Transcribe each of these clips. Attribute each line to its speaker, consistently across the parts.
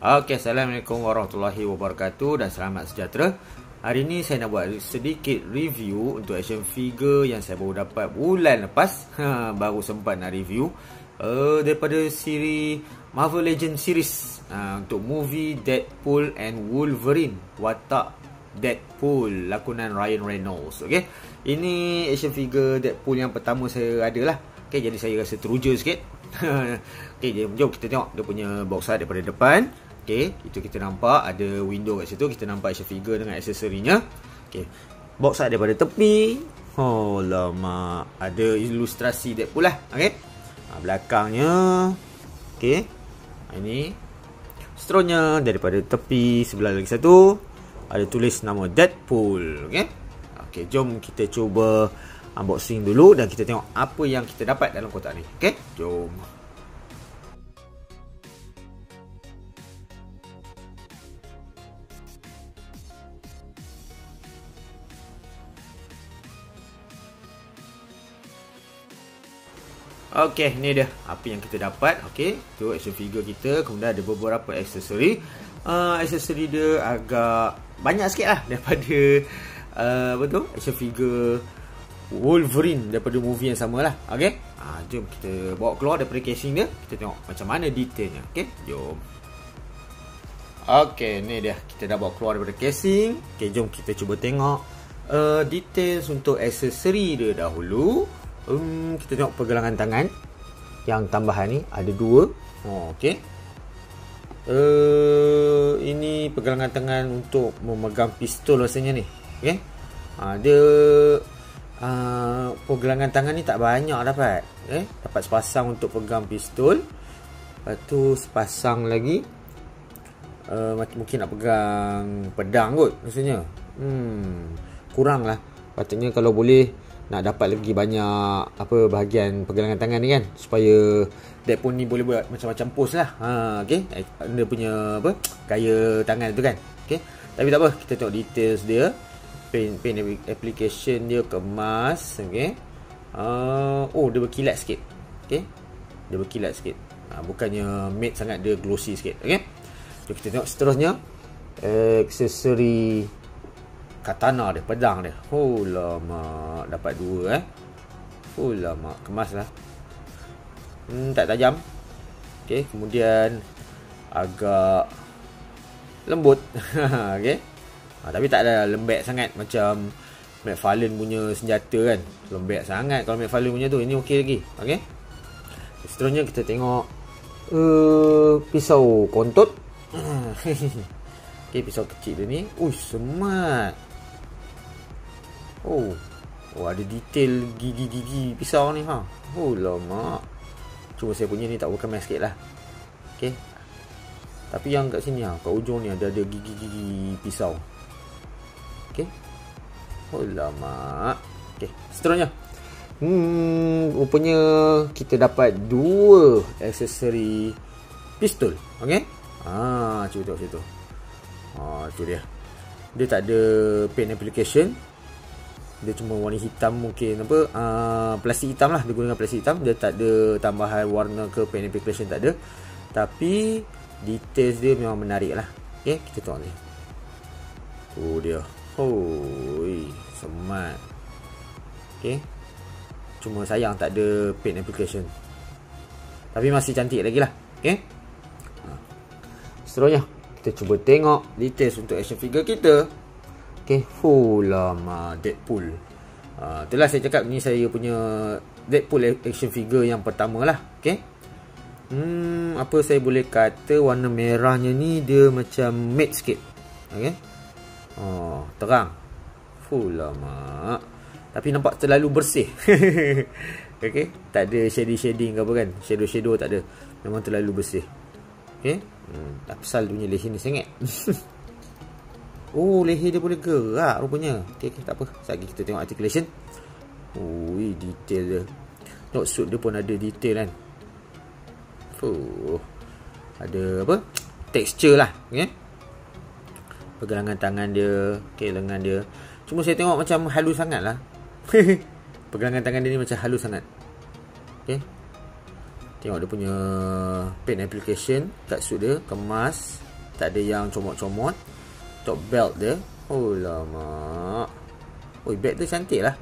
Speaker 1: Okey, Assalamualaikum warahmatullahi wabarakatuh dan selamat sejahtera. Hari ni saya nak buat sedikit review untuk action figure yang saya baru dapat bulan lepas. Baru sempat nak review daripada siri Marvel Legends series untuk movie Deadpool and Wolverine, watak Deadpool lakonan Ryan Reynolds. Okey, ini action figure Deadpool yang pertama saya ada lah. Okey, jadi saya rasa teruja sikit. Okey, jom kita tengok dia punya box art daripada depan. Okey, itu kita nampak ada window kat situ, kita nampak action figure dengan aksesorinya. Okey, box art daripada tepi. Oh lama, ada ilustrasi Deadpool lah. Okey, belakangnya. Okey, ini stronya daripada tepi sebelah lagi satu. Ada tulis nama Deadpool. Okey, okey, jom kita cuba unboxing dulu dan kita tengok apa yang kita dapat dalam kotak ni. Okey, jom. Okey, ni dia apa yang kita dapat. Okey, tu action figure kita. Kemudian ada beberapa aksesori. Aksesori dia agak banyak sikit lah daripada apa tu, action figure Wolverine daripada movie yang sama lah. Okey, jom kita bawa keluar daripada casing dia. Kita tengok macam mana detailnya. Okey, jom. Okey, ni dia, kita dah bawa keluar daripada casing. Okey, jom kita cuba tengok details untuk aksesori dia dahulu. Kita tengok pergelangan tangan yang tambahan ni ada dua. Okey, ini pergelangan tangan untuk memegang pistol rasanya ni. Okey, dia pergelangan tangan ni tak banyak dapat. Dapat sepasang untuk pegang pistol. Lepas tu sepasang lagi mungkin nak pegang pedang kot rasanya. Kurang lah. Patutnya kalau boleh nak dapat lagi banyak apa bahagian pergelangan tangan ni kan, supaya Deadpool ni boleh buat macam-macam pose lah. Okey, dia punya apa, gaya tangan tu kan. Okey, tapi tak apa, kita tengok details dia. Paint application dia kemas. Okey, dia berkilat sikit. Okey, dia berkilat sikit. Bukannya matte sangat, dia glossy sikit. Okey, so kita tengok seterusnya aksesori katana dia, pedang dia. Oh lama, dapat dua Oh lama, kemas lah. Tak tajam. Okey, kemudian agak lembut. Okey, tapi tak ada lembek sangat macam McFarlane punya senjata kan. Lembek sangat kalau McFarlane punya tu. Ini okey lagi. Okey, seterusnya kita tengok pisau kontot. Okey, pisau kecil dia ni. Smart. Oh, ada detail gigi-gigi pisau ni. Oh lama. Cuma saya punya ni tak berkemas sikit lah. Okey, tapi yang kat sini kat ujung ni ada gigi-gigi pisau. Okey, oh lama. Okey, seterusnya rupanya kita dapat dua aksesori pistol. Okey, cuba tengok situ. Tu dia. Dia tak ada paint application. Dia cuma warna hitam, mungkin apa, plastik hitam lah. Dia gunakan plastik hitam. Dia tak ada tambahan warna ke paint application, tak ada. Tapi details dia memang menarik lah. Okay, kita tengok ni. Tu dia. Smart. Okay, cuma sayang tak ada paint application, tapi masih cantik lagi lah. Okay, seterusnya kita cuba tengok details untuk action figure kita. Okay, lama Deadpool. Itulah saya cakap, ni saya punya Deadpool action figure yang pertama lah. Okay, apa saya boleh kata, warna merahnya ni dia macam matte sikit. Okay, terang. Lama, tapi nampak terlalu bersih. Okay, tak ada shading-shading ke apa kan, shadow-shadow tak ada. Memang terlalu bersih. Okay, tak pasal punya leher ni sengit. Leher dia boleh gerak rupanya. Okay, tak apa, sekejap lagi kita tengok articulation. Detail dia. Tengok suit dia pun ada detail kan. Ada apa, texture lah. Okay, pergelangan tangan dia. Okay, lengan dia. Cuma saya tengok macam halus sangat lah. Pergelangan tangan dia ni macam halus sangat. Okay, tengok dia punya paint application kat suit dia, kemas. Tak ada yang comot-comot. Top belt dia. Oh lama. Oi, bag tu cantik lah.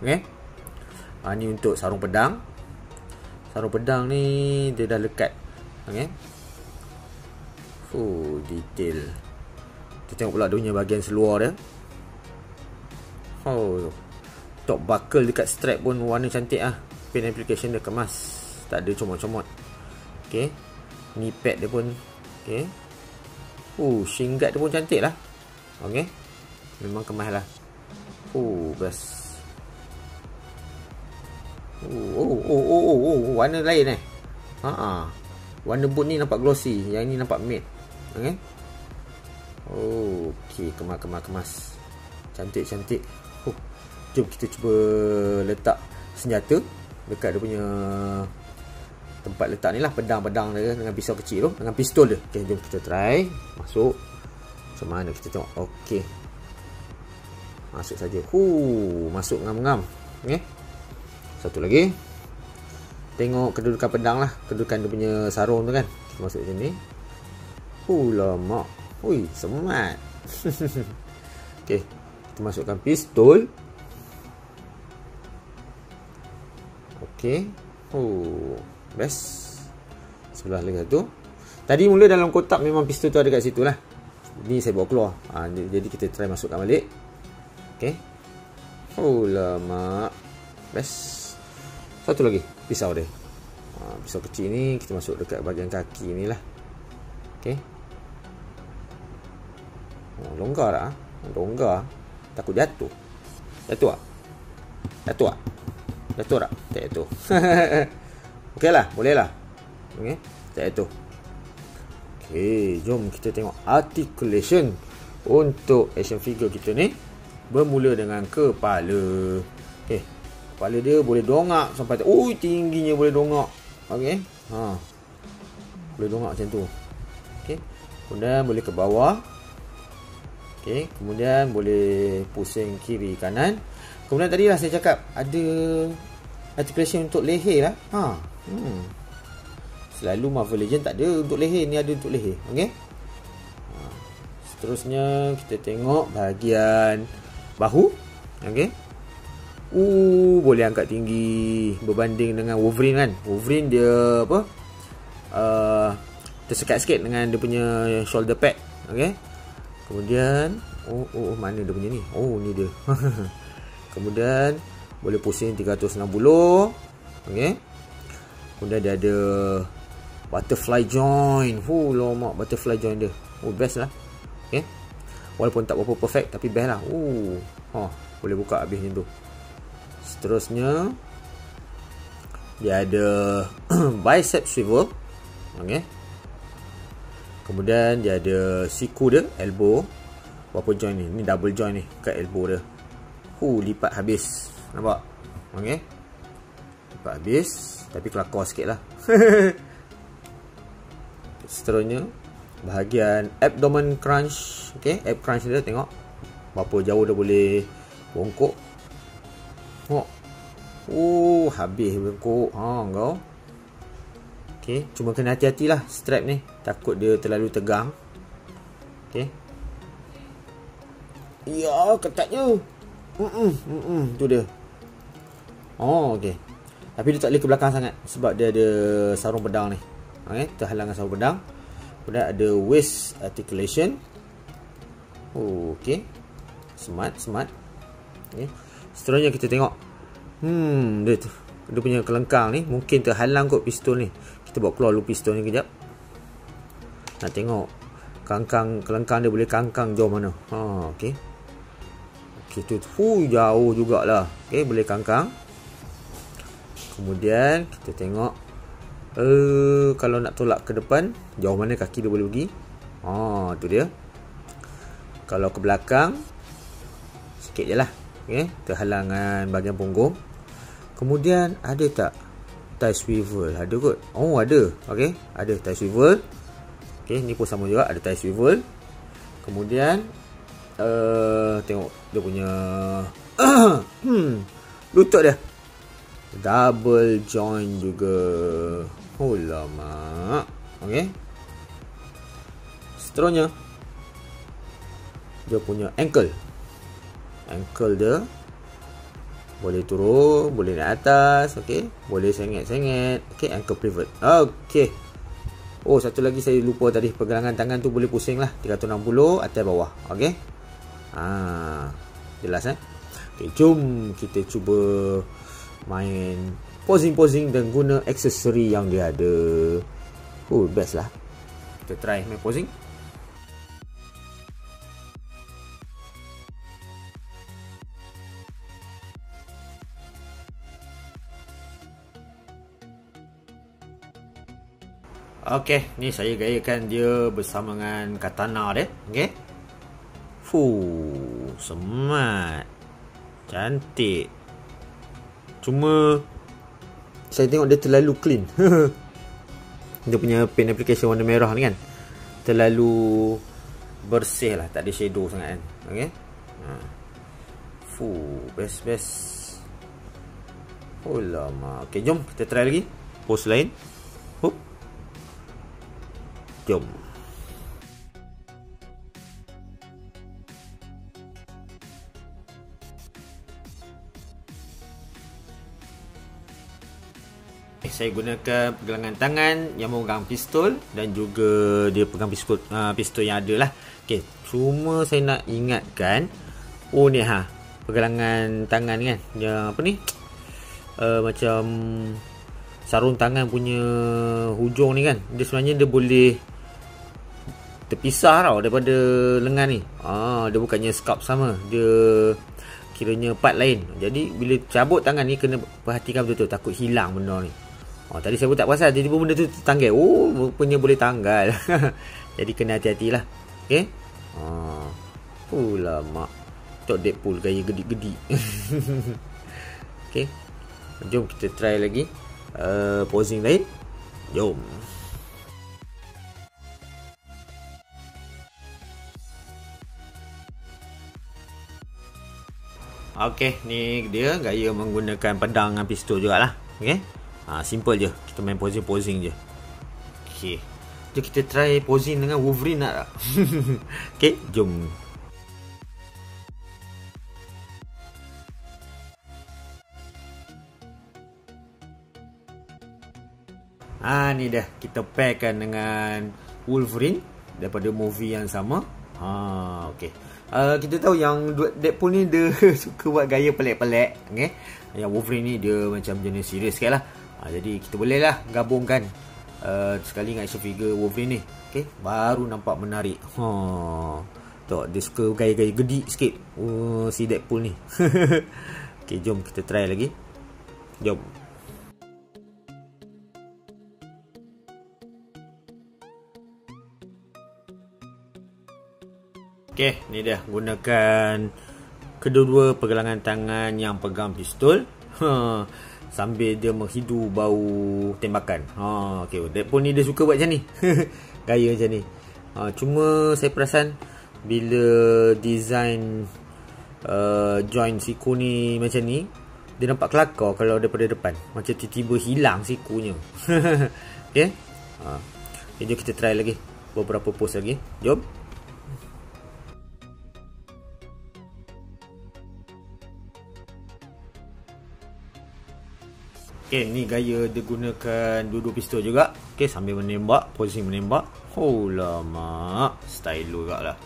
Speaker 1: Okay. Ni untuk sarung pedang. Sarung pedang ni dia dah lekat. Okay. Detail. Kita tengok pula dia punya bahagian seluar dia. Top buckle dekat strap pun warna cantik lah. Pin application dia kemas. Tak ada comot-comot. Okay. Knee pad dia pun. Okay. Shin guard dia pun cantik lah. Okay. Memang kemas lah. Best. Warna lain warna boot ni nampak glossy. Yang ni nampak matte. Okay. Okay. Kemas. Cantik. Jom kita cuba letak senjata dekat dia punya tempat letak ni lah. Pedang-pedang dia dengan pisau kecil tu, dengan pistol dia. Okay, jom kita try. Masuk. Macam mana kita tengok. Okay. Masuk saja. Masuk ngam-ngam. Okay. Satu lagi. Tengok kedudukan pedang lah. Kedudukan dia punya sarung tu kan. Kita masuk macam ni. Lama. Semat. Okay. Kita masukkan pistol. Okay. Best. Sebelah lagi satu. Tadi mula dalam kotak memang pistol tu ada kat situ lah. Ni saya bawa keluar. Jadi kita try masukkan balik. Okay. Lama. Best. Satu lagi. Pisau dia. Pisau kecil ni kita masuk dekat bahagian kaki ni lah. Okay. Longgar lah. Longgar. Takut jatuh. Jatuh tak? Jatuh tak? Jatuh tak? Tak jatuh. Okey lah. Boleh lah. Okay. Tak jatuh. Okay. Jom kita tengok articulation untuk action figure kita ni. Bermula dengan kepala. Okay. Kepala dia boleh dongak sampai tingginya boleh dongak. Okay. Boleh dongak macam tu. Okay. Kemudian boleh ke bawah. Okay. Kemudian boleh pusing kiri kanan. Kemudian tadi lah saya cakap ada articulation untuk leher lah. Selalu Marvel Legends tak ada untuk leher. Ni ada untuk leher. Okay. Seterusnya kita tengok bahagian bahu. Okay. Boleh angkat tinggi berbanding dengan Wolverine kan. Wolverine dia apa? Tersekat sikit dengan dia punya shoulder pad. Okay. Kemudian mana dia punya ni? Ni dia. Kemudian boleh pusing 360. Okay. Kemudian dia ada butterfly joint. Lama butterfly joint dia. Best lah. Okay. Walaupun tak berapa perfect tapi best lah. Boleh buka habis macam tu. Seterusnya dia ada bicep swivel. Okay. Kemudian dia ada siku dia, elbow. Berapa joint ni? Ni double joint ni kat elbow dia. Lipat habis. Nampak? Okay. Lipat habis. Tapi kelakar sikit lah. Seterusnya bahagian abdomen crunch. Okay. Ab crunch dia tengok berapa jauh dia boleh bongkok. Habis bongkok. Kau. Okay. Cuma kena hati-hatilah strap ni. Takut dia terlalu tegang. Okay. Ya, ketatnya. Tu dia. Okay. Tapi dia tak boleh ke belakang sangat sebab dia ada sarung pedang ni. Okay. Terhalang dengan sarung pedang. Kemudian ada waist articulation. Okay. Smart. Okay. Seterusnya kita tengok. Dia punya kelengkang ni mungkin terhalang kot pistol ni. Kita bawa keluar dulu pistol ni kejap. Nak tengok kelengkang dia boleh kangkang jauh mana. Okay. Okay, tu jauh jugalah. Okay, boleh kangkang. Kemudian kita tengok kalau nak tolak ke depan, jauh mana kaki dia boleh pergi. Tu dia. Kalau ke belakang sikit je lah. Okay, terhalangan bahagian punggung. Kemudian ada tak tie swivel? Ada kot. Ada. Okay, ada tie swivel. Okay, ni pun sama juga, ada tie swivel. Kemudian tengok dia punya lutut dia double joint juga. Lama. Okay. Seterusnya, dia punya ankle dia boleh turun, boleh naik atas, okey, boleh sengit-sengit, okey, ankle pivot. Okey. Oh, satu lagi saya lupa tadi, pergelangan tangan tu boleh pusing lah 360 atas bawah. Okey. Jelas okey, jom kita cuba main posing-posing dan guna aksesori yang dia ada. Best lah. Kita try main posing. Okey, ni saya gayakan dia bersama dengan katana dia. Okey. Smart. Cantik. Cuma saya tengok dia terlalu clean. Dia punya pen application warna merah ni kan, terlalu bersih lah, tak ada shadow sangat kan. Okey. Best. Lama. Okey, jom kita try lagi pose lain. Jom. Saya gunakan pergelangan tangan yang memegang pistol dan juga dia pegang pistol yang ada lah. Okay, cuma saya nak ingatkan, ni pergelangan tangan kan, yang apa ni, macam sarung tangan punya hujung ni kan, dia sebenarnya dia boleh terpisah tau daripada lengan ni. Dia bukannya scalp sama, dia kiranya part lain. Jadi bila cabut tangan ni kena perhatikan betul-betul, takut hilang benda ni. Tadi saya pun tak perasan, tiba-tiba benda tu tertanggal. Rupanya boleh tanggal. Jadi kena hati-hati lah. Okay. Lama. Tok Deadpool gaya gedik-gedik. Okay. Jom kita try lagi posing lain. Jom. Okay, ni dia gaya menggunakan pedang dengan pistol jugalah. Okay. Simple je. Kita main posing je. Okay. Jom kita try posing dengan Wolverine nak tak? Okay, jom. Ni dah kita pairkan dengan Wolverine daripada movie yang sama. Okay. Kita tahu yang Deadpool ni dia suka buat gaya pelik-pelik. Okay. Yang Wolverine ni dia macam jenis serius sikit lah. Jadi kita boleh lah gabungkan sekali dengan action figure Wolverine ni. Okay. Baru nampak menarik. Tok, dia suka gaya-gaya gedik sikit si Deadpool ni. Okay, jom kita try lagi. Jom. Okay, ni dia gunakan kedua-dua pergelangan tangan yang pegang pistol sambil dia menghidu bau tembakan. Okay, Deadpool ni dia suka buat macam ni. Gaya macam ni. Cuma saya perasan bila design joint siku ni macam ni, dia nampak kelakar kalau daripada depan, macam tiba-tiba hilang sikunya. Okay. Jom kita try lagi beberapa pose lagi. Jom. Okay, ni gaya dia gunakan dua-dua pistol juga. Okay, sambil menembak, posisi menembak. Lama. Style juga lah.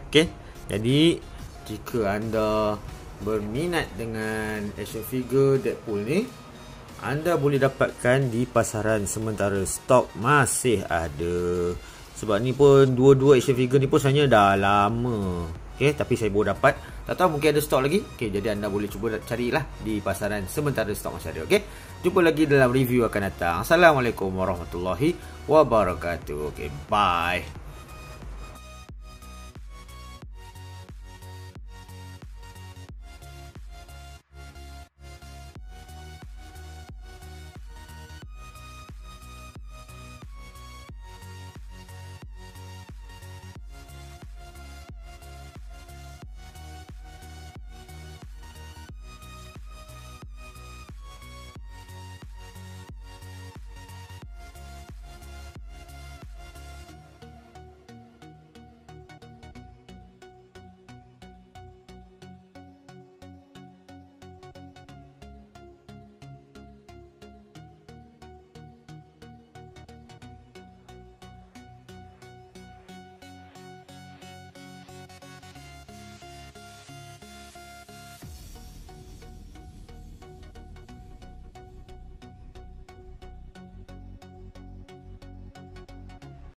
Speaker 1: Okay, jadi jika anda berminat dengan action figure Deadpool ni, anda boleh dapatkan di pasaran sementara, stok masih ada. Sebab ni pun dua-dua action figure ni pun sebenarnya dah lama. Okay, tapi saya baru dapat. Tak tahu mungkin ada stok lagi. Okay, jadi anda boleh cuba carilah di pasaran sementara stok masih ada. Okay, jumpa lagi dalam review akan datang. Assalamualaikum warahmatullahi wabarakatuh. Okay, bye.